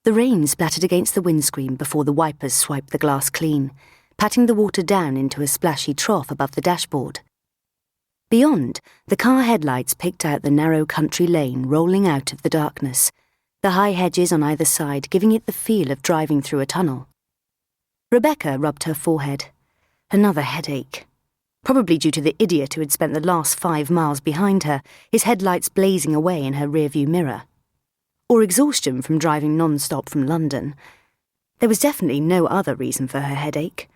The rain splattered against the windscreen before the wipers swiped the glass clean, patting the water down into a splashy trough above the dashboard. Beyond, the car headlights picked out the narrow country lane rolling out of the darkness, the high hedges on either side giving it the feel of driving through a tunnel. Rebecca rubbed her forehead. Another headache. Probably due to the idiot who had spent the last 5 miles behind her, his headlights blazing away in her rearview mirror. Or exhaustion from driving non-stop from London. There was definitely no other reason for her headache.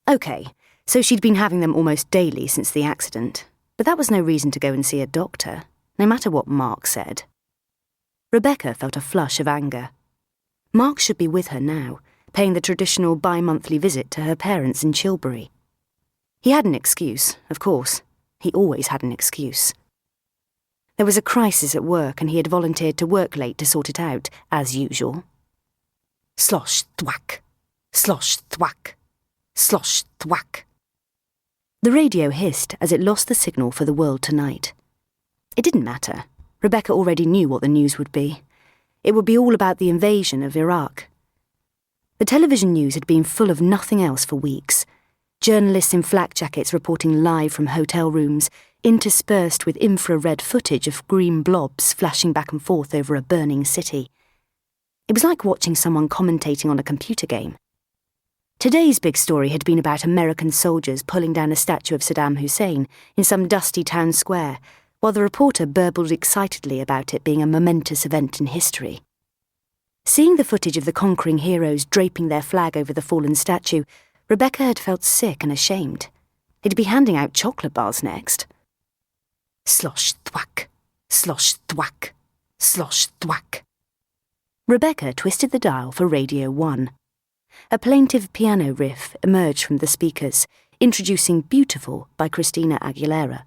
OK, so she'd been having them almost daily since the accident, but that was no reason to go and see a doctor, no matter what Mark said. Rebecca felt a flush of anger. Mark should be with her now, paying the traditional bi-monthly visit to her parents in Chilbury. He had an excuse, of course. He always had an excuse. There was a crisis at work and he had volunteered to work late to sort it out, as usual. Slosh, thwack. Slosh, thwack. Slosh, thwack. The radio hissed as it lost the signal for the world tonight. It didn't matter. Rebecca already knew what the news would be. It would be all about the invasion of Iraq. The television news had been full of nothing else for weeks. Journalists in flak jackets reporting live from hotel rooms, interspersed with infrared footage of green blobs flashing back and forth over a burning city. It was like watching someone commentating on a computer game. Today's big story had been about American soldiers pulling down a statue of Saddam Hussein in some dusty town square, while the reporter burbled excitedly about it being a momentous event in history. Seeing the footage of the conquering heroes draping their flag over the fallen statue, Rebecca had felt sick and ashamed. He'd be handing out chocolate bars next. Slosh, thwack. Slosh, thwack. Slosh, thwack. Rebecca twisted the dial for Radio 1. A plaintive piano riff emerged from the speakers, introducing Beautiful by Christina Aguilera.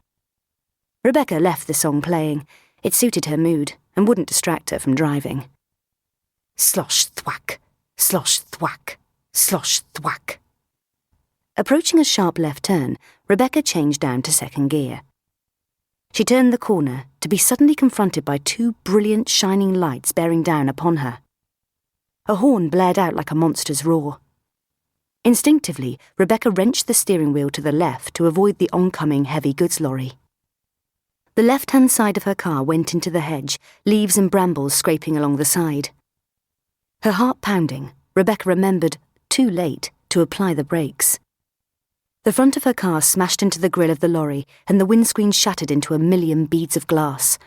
Rebecca left the song playing. It suited her mood and wouldn't distract her from driving. Slosh, thwack. Slosh, thwack. Slosh, thwack. Approaching a sharp left turn, Rebecca changed down to second gear. She turned the corner to be suddenly confronted by 2 brilliant shining lights bearing down upon her. A horn blared out like a monster's roar. Instinctively, Rebecca wrenched the steering wheel to the left to avoid the oncoming heavy goods lorry. The left-hand side of her car went into the hedge, leaves and brambles scraping along the side. Her heart pounding, Rebecca remembered, too late, to apply the brakes. The front of her car smashed into the grille of the lorry and the windscreen shattered into a million beads of glass.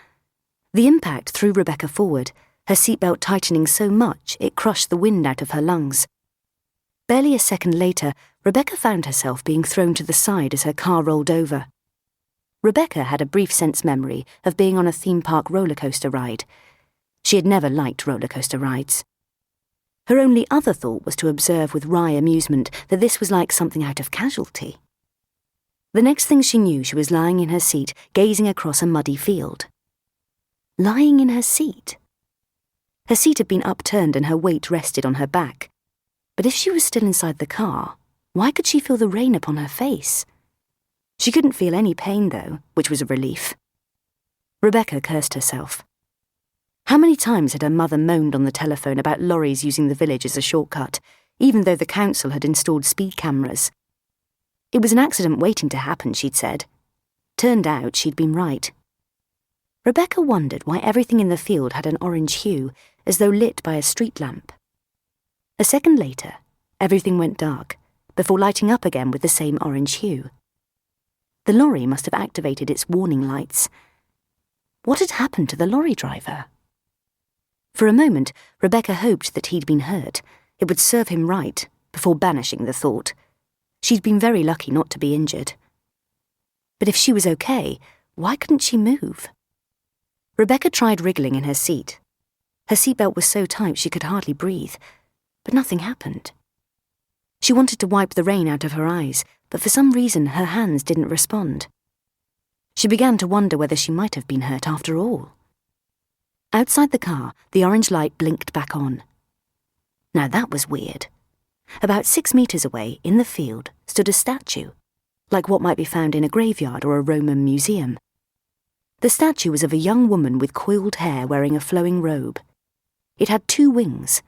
The impact threw Rebecca forward, her seatbelt tightening so much it crushed the wind out of her lungs. Barely a second later, Rebecca found herself being thrown to the side as her car rolled over. Rebecca had a brief sense memory of being on a theme park roller coaster ride. She had never liked roller coaster rides. Her only other thought was to observe with wry amusement that this was like something out of Casualty. The next thing she knew, she was lying in her seat, gazing across a muddy field. Lying in her seat? Her seat had been upturned and her weight rested on her back. But if she was still inside the car, why could she feel the rain upon her face? She couldn't feel any pain, though, which was a relief. Rebecca cursed herself. How many times had her mother moaned on the telephone about lorries using the village as a shortcut, even though the council had installed speed cameras? It was an accident waiting to happen, she'd said. Turned out she'd been right. Rebecca wondered why everything in the field had an orange hue, as though lit by a street lamp. A second later, everything went dark, before lighting up again with the same orange hue. The lorry must have activated its warning lights. What had happened to the lorry driver? For a moment, Rebecca hoped that he'd been hurt. It would serve him right, before banishing the thought. She'd been very lucky not to be injured. But if she was okay, why couldn't she move? Rebecca tried wriggling in her seat. Her seatbelt was so tight she could hardly breathe, but nothing happened. She wanted to wipe the rain out of her eyes, but for some reason her hands didn't respond. She began to wonder whether she might have been hurt after all. Outside the car, the orange light blinked back on. Now that was weird. About 6 meters away, in the field, stood a statue, like what might be found in a graveyard or a Roman museum. The statue was of a young woman with coiled hair wearing a flowing robe. It had 2 wings,